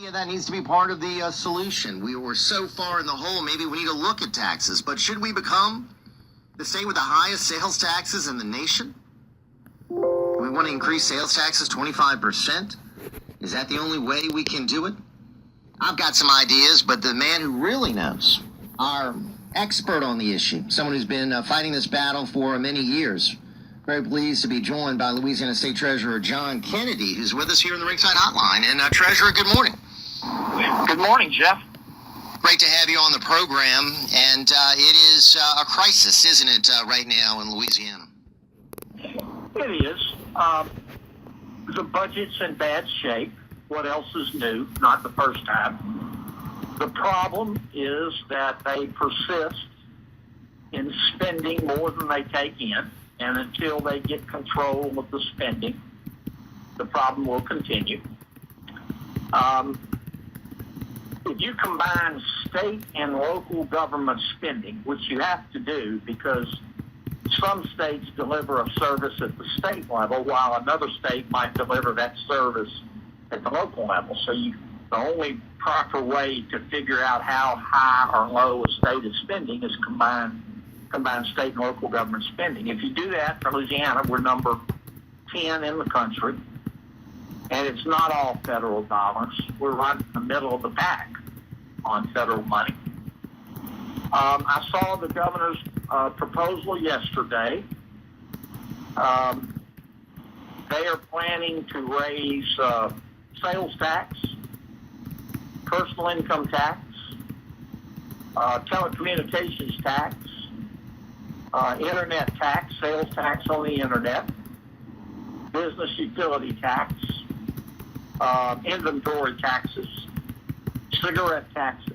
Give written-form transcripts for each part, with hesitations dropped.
Yeah, that needs to be part of the solution. We were so far in the hole, maybe we need to look at taxes. But should we become the state with the highest sales taxes in the nation? We want to increase sales taxes 25%? Is that the only way we can do it? I've got some ideas, but the man who really knows, our expert on the issue, someone who's been fighting this battle for many years, very pleased to be joined by Louisiana State Treasurer John Kennedy, who's with us here in the Ringside Hotline. And Treasurer, good morning. Good morning, Jeff. Great to have you on the program. And it is a crisis, isn't it, right now in Louisiana? It is. The budget's in bad shape. What else is new? Not the first time. The problem is that they persist in spending more than they take in, and until they get control of the spending, the problem will continue. If you combine state and local government spending, which you have to do because some states deliver a service at the state level while another state might deliver that service at the local level. So the only proper way to figure out how high or low a state is spending is combine state and local government spending. If you do that for Louisiana, we're number 10 in the country, and it's not all federal dollars. We're right in the middle of the pack on federal money. I saw the governor's proposal yesterday. They are planning to raise sales tax, personal income tax, telecommunications tax, internet tax, sales tax on the internet, business utility tax, inventory taxes, cigarette taxes,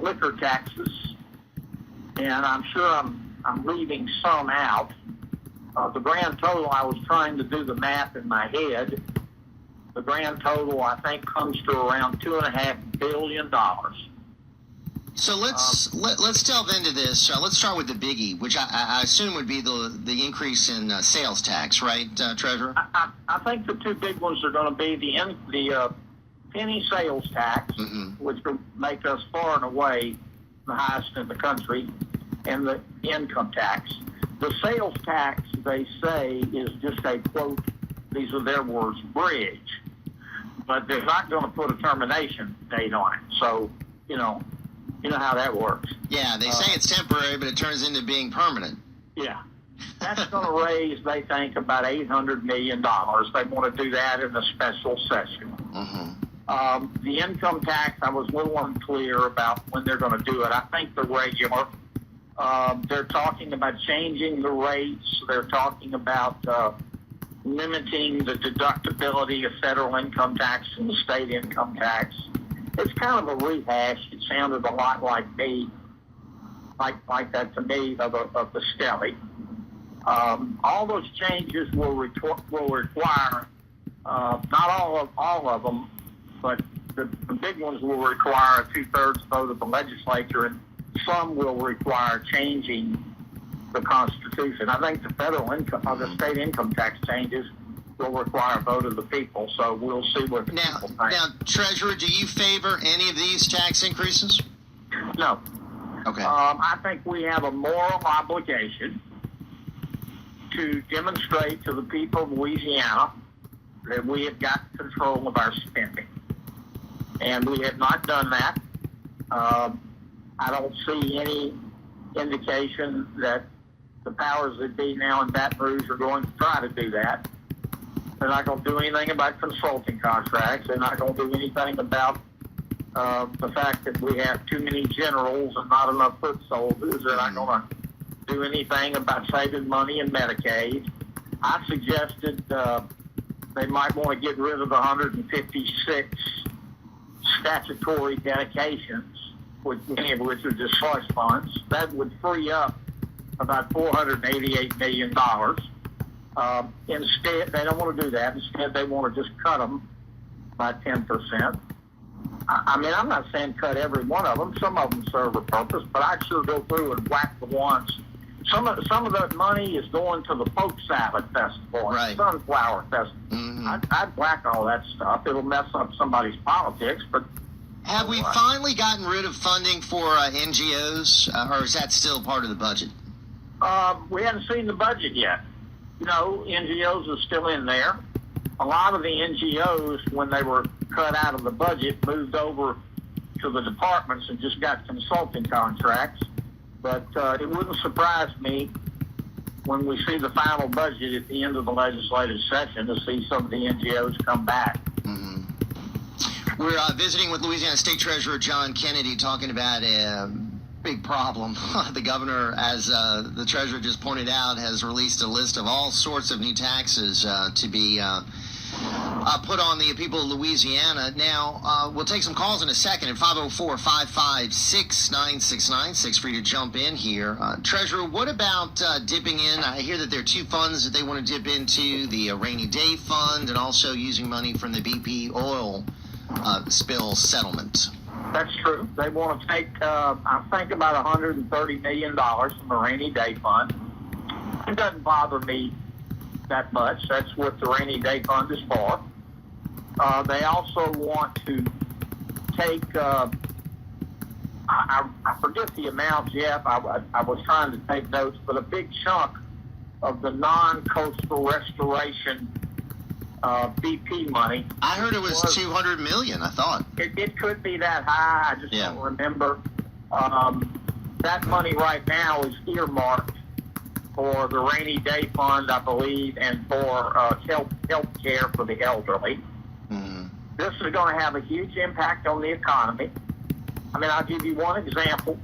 liquor taxes, and I'm sure I'm leaving some out. The grand total, I was trying to do the math in my head. The grand total, I think, comes to around $2.5 billion. So let's delve into this. Let's start with the biggie, which I assume would be the increase in sales tax, right, Treasurer? I think the two big ones are going to be the penny sales tax, which will make us far and away the highest in the country, and the income tax. The sales tax, they say, is just a, quote, these are their words, bridge. But they're not going to put a termination date on it. So, you know how that works. Yeah, they say it's temporary, but it turns into being permanent. Yeah. That's going to raise, they think, about $800 million. They want to do that in a special session. The income tax, I was a little unclear about when they're going to do it. I think the regular. They're talking about changing the rates. They're talking about limiting the deductibility of federal income tax and the state income tax. It's kind of a rehash. It sounded a lot like that to me of the Stelly. All those changes will require not all of them, but the big ones will require a 2/3 vote of the legislature, and some will require changing the Constitution. I think the federal income or the state income tax changes will require a vote of the people, so we'll see what the people think. Now, Treasurer, do you favor any of these tax increases? No. Okay. I think we have a moral obligation to demonstrate to the people of Louisiana that we have got control of our spending. And we have not done that. I don't see any indication that the powers that be now in Baton Rouge are going to try to do that. They're not going to do anything about consulting contracts. They're not going to do anything about the fact that we have too many generals and not enough foot soldiers. They're not going to do anything about saving money in Medicaid. I suggested they might want to get rid of the 156 statutory dedications, many of which are just slush funds. That would free up about $488 million. Instead, they don't want to do that. Instead, they want to just cut them by 10%. I mean, I'm not saying cut every one of them. Some of them serve a purpose, but I'd sure go through and whack the ones. Some of that money is going to the Folk Salad Festival and Sunflower Festival. I'd whack all that stuff. It'll mess up somebody's politics, but Have we finally gotten rid of funding for NGOs, or is that still part of the budget? we haven't seen the budget yet. You know, NGOs are still in there. A lot of the NGOs, when they were cut out of the budget, moved over to the departments and just got consulting contracts. But it wouldn't surprise me when we see the final budget at the end of the legislative session to see some of the NGOs come back. Mm-hmm. We're visiting with Louisiana State Treasurer John Kennedy, talking about a big problem. The governor, as the treasurer just pointed out, has released a list of all sorts of new taxes to be put on the people of Louisiana. Now, we'll take some calls in a second at 504-556-9696. Free to jump in here. Treasurer, what about dipping in? I hear that there are two funds that they want to dip into, the rainy day fund and also using money from the BP oil spill settlement. That's true. They want to take, I think, about $130 million from the rainy day fund. It doesn't bother me that much. That's what the rainy day fund is for. They also want to take, I forget the amount, Jeff. I was trying to take notes, but a big chunk of the non-coastal restoration BP money. I heard it was $200 million, I thought. It could be that high. I just don't remember. That money right now is earmarked for the rainy day fund, I believe, and for health care for the elderly. Mm-hmm. This is going to have a huge impact on the economy. I mean, I'll give you one example.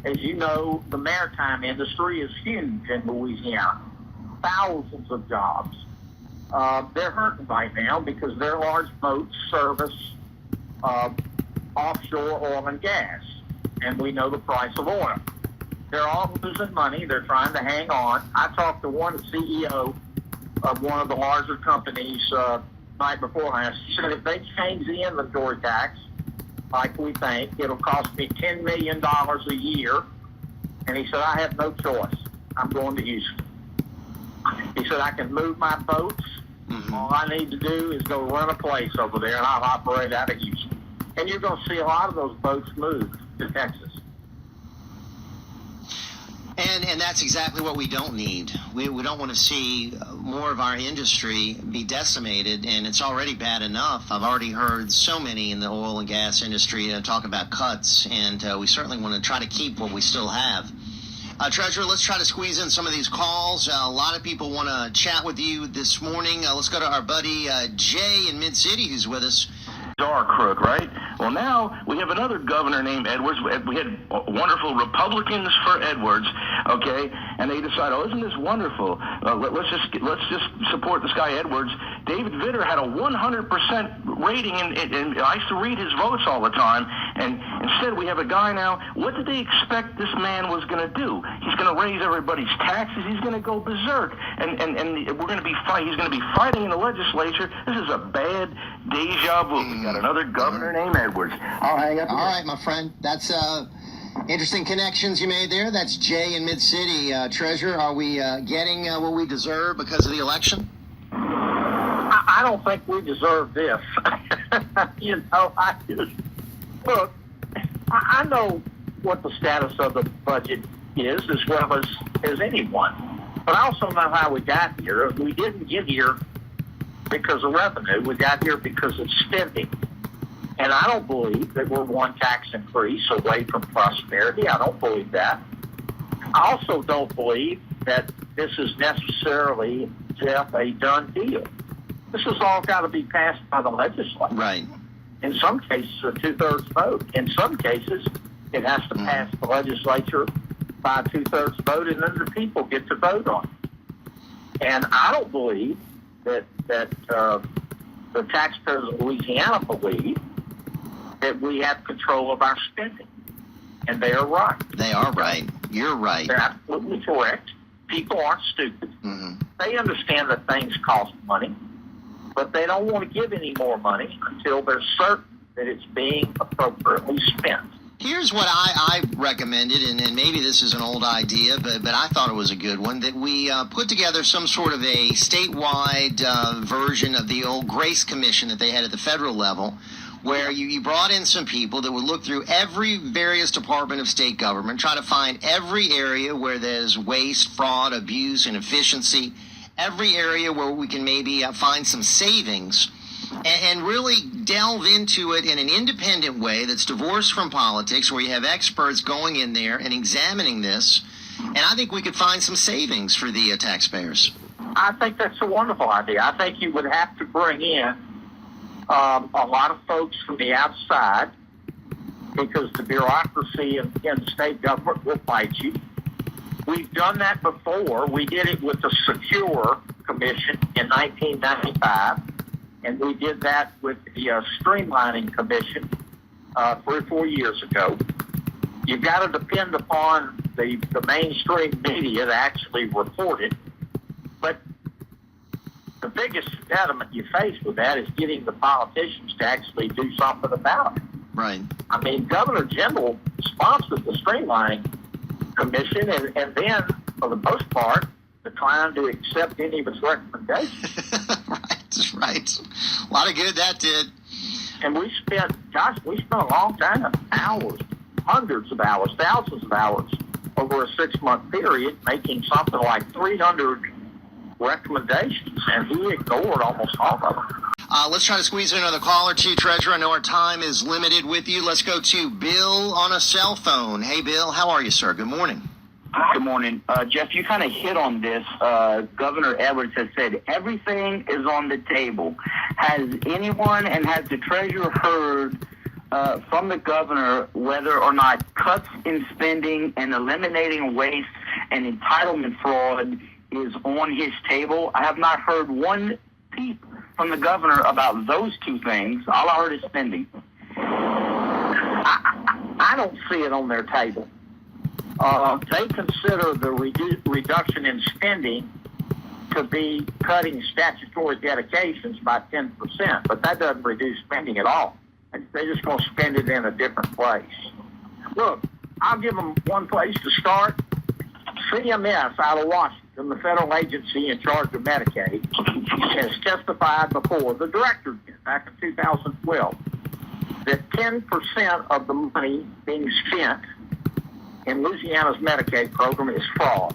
As you know, the maritime industry is huge in Louisiana. Thousands of jobs. They're hurting right now because their large boats service offshore oil and gas, and we know the price of oil. They're all losing money. They're trying to hang on. I talked to one CEO of one of the larger companies night before last. He said if they change the inventory tax, like we think, it'll cost me $10 million a year. And he said, I have no choice. I'm going to Houston. He said, I can move my boats. Mm-hmm. All I need to do is go run a place over there, and I'll operate out of Houston. And you're going to see a lot of those boats move to Texas. And that's exactly what we don't need. We don't want to see more of our industry be decimated, and it's already bad enough. I've already heard so many in the oil and gas industry talk about cuts, and we certainly want to try to keep what we still have. Treasurer, let's try to squeeze in some of these calls. A lot of people want to chat with you this morning. Let's go to our buddy Jay in Mid-City who's with us. Our crook, right? Well, now we have another governor named Edwards. We had wonderful Republicans for Edwards, okay? And they decide, oh, isn't this wonderful? Let's just support this guy Edwards. David Vitter had a 100% rating, and I used to read his votes all the time. And instead, we have a guy now. What did they expect this man was going to do? He's going to raise everybody's taxes. He's going to go berserk, and we're going to be He's going to be fighting in the legislature. This is a bad deja vu. We got another governor named Edwards. I'll hang up. All right, my friend. That's interesting connections you made there. That's Jay in Mid-City. Treasurer, are we getting what we deserve because of the election? I don't think we deserve this. You know, look, I know what the status of the budget is as well as anyone. But I also know how we got here. We didn't get here because of revenue. We got here because of spending. And I don't believe that we're one tax increase away from prosperity. I don't believe that. I also don't believe that this is necessarily, Jeff, a done deal. This has all got to be passed by the legislature. Right. In some cases, a 2/3 vote. In some cases, it has to pass the legislature by a 2/3 vote, and then the people get to vote on it. And I don't believe that the taxpayers of Louisiana believe that we have control of our spending. And they are right. They are right. You're right. They're absolutely correct. People aren't stupid. Mm-hmm. They understand that things cost money, but they don't want to give any more money until they're certain that it's being appropriately spent. Here's what I recommended, and maybe this is an old idea, but I thought it was a good one, that we put together some sort of a statewide version of the old Grace Commission that they had at the federal level, where you brought in some people that would look through every various department of state government, try to find every area where there's waste, fraud, abuse, inefficiency, every area where we can maybe find some savings, and really delve into it in an independent way that's divorced from politics, where you have experts going in there and examining this. And I think we could find some savings for the taxpayers. I think that's a wonderful idea. I think you would have to bring in a lot of folks from the outside, because the bureaucracy in the state government will fight you. We've done that before. We did it with the Secure Commission in 1995. And we did that with the Streamlining Commission 3 or 4 years ago. You've got to depend upon the mainstream media to actually report it. But the biggest impediment you face with that is getting the politicians to actually do something about it. Right. I mean, Governor Jindal sponsored the Streamlining Commission and then, for the most part, declined to accept any of its recommendations. Right. A lot of good that did. And we spent a long time, hours, hundreds of hours, thousands of hours over a 6-month period, making something like 300 recommendations, and he ignored almost all of them. Let's try to squeeze in another call or two, Treasurer. I know our time is limited with you. Let's go to Bill on a cell phone. Hey, Bill, how are you, sir? Good morning. Good morning. Jeff, you kind of hit on this. Governor Edwards has said everything is on the table. Has anyone and has the treasurer heard from the governor whether or not cuts in spending and eliminating waste and entitlement fraud is on his table? I have not heard one peep from the governor about those two things. All I heard is spending. I don't see it on their table. They consider the reduction in spending to be cutting statutory dedications by 10%, but that doesn't reduce spending at all. They're just going to spend it in a different place. Look, I'll give them one place to start. CMS out of Washington, the federal agency in charge of Medicaid, has testified before the director did back in 2012 that 10% of the money being spent in Louisiana's Medicaid program is fraud.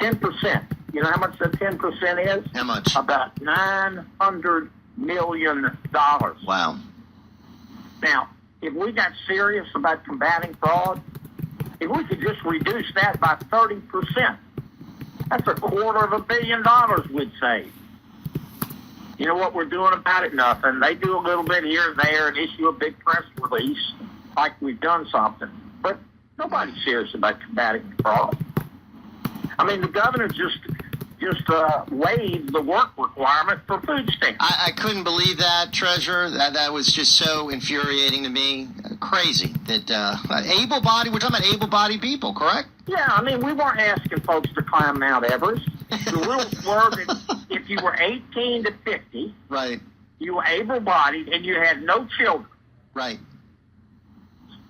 10%. You know how much that 10% is? How much? About $900 million. Wow. Now, if we got serious about combating fraud, if we could just reduce that by 30%, that's $250 million we'd save. You know what we're doing about it? Nothing. They do a little bit here and there and issue a big press release like we've done something. But nobody's serious about combating fraud. I mean, the governor just waived the work requirement for food stamps. I couldn't believe that, Treasurer. That was just so infuriating to me. Crazy that able-bodied. We're talking about able-bodied people, correct? Yeah, I mean, we weren't asking folks to climb Mount Everest. The rules were that if you were 18 to 50, right, you were able-bodied and you had no children. Right.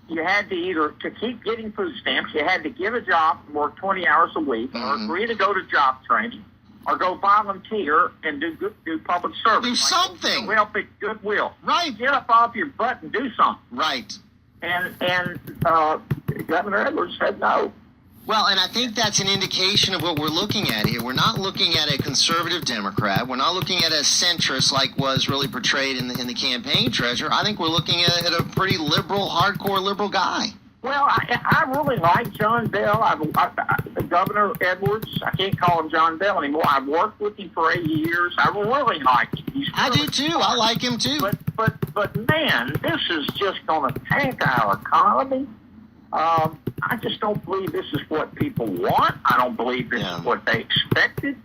You had to either, to keep getting food stamps, you had to get a job and work 20 hours a week, or agree to go to job training, or go volunteer and do public service. Do something. Like help at Goodwill. Right. Get up off your butt and do something. Right. And Governor Edwards said no. Well, and I think that's an indication of what we're looking at here. We're not looking at a conservative Democrat. We're not looking at a centrist like was really portrayed in the campaign, Treasurer. I think we're looking at a pretty liberal, hardcore liberal guy. Well, I really like Jon Bel. Governor Edwards. I can't call him Jon Bel anymore. I've worked with him for 8 years. I really like him. I do too. Smart. I like him too. But man, this is just going to tank our economy. I just don't believe this is what people want. I don't believe this is what they expected.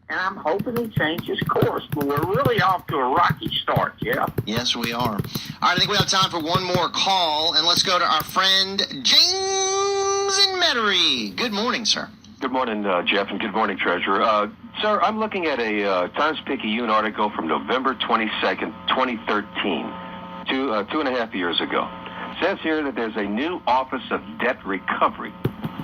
And I'm hoping he changes course. But we're really off to a rocky start, yeah. Yes, we are. All right, I think we have time for one more call. And let's go to our friend James in Metairie. Good morning, sir. Good morning, Jeff, and good morning, Treasurer. Sir, I'm looking at a Times-Picayune article from November 22nd, 2013, 2.5 years ago. says here that there's a new Office of Debt Recovery.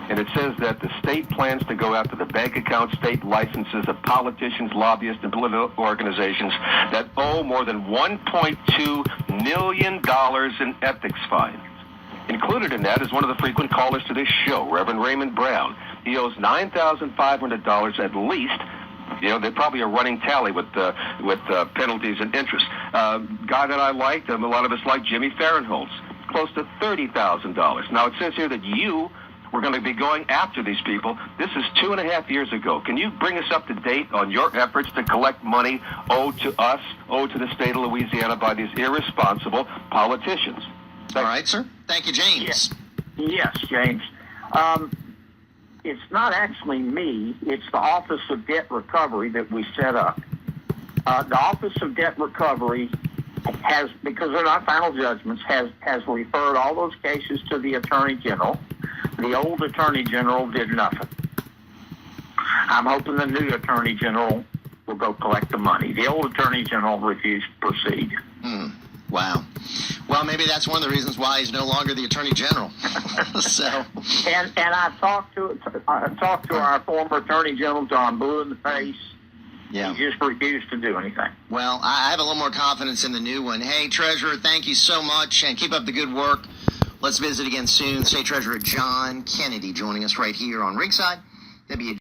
And it says that the state plans to go after the bank accounts, state licenses of politicians, lobbyists, and political organizations that owe more than $1.2 million in ethics fines. Included in that is one of the frequent callers to this show, Reverend Raymond Brown. He owes $9,500 at least. You know, they probably a running tally with penalties and interest. Guy that I liked, a lot of us like, Jimmy Fahrenholtz, close to $30,000. Now, it says here that you were going to be going after these people. This is 2.5 years ago. Can you bring us up to date on your efforts to collect money owed to us, owed to the state of Louisiana by these irresponsible politicians? All right, sir. Thank you, James. Yes, James. It's not actually me. It's the Office of Debt Recovery that we set up. The Office of Debt Recovery has, because they're not final judgments, has referred all those cases to the Attorney General. The old Attorney General did nothing. I'm hoping the new Attorney General will go collect the money. The old Attorney General refused to proceed. Wow. Well, maybe that's one of the reasons why he's no longer the Attorney General. So. And I talked to our former Attorney General, Jon Bel, in the face. Yeah. He just refused to do anything. Well, I have a little more confidence in the new one. Hey, Treasurer, thank you so much, and keep up the good work. Let's visit again soon. State Treasurer John Kennedy joining us right here on Ringside.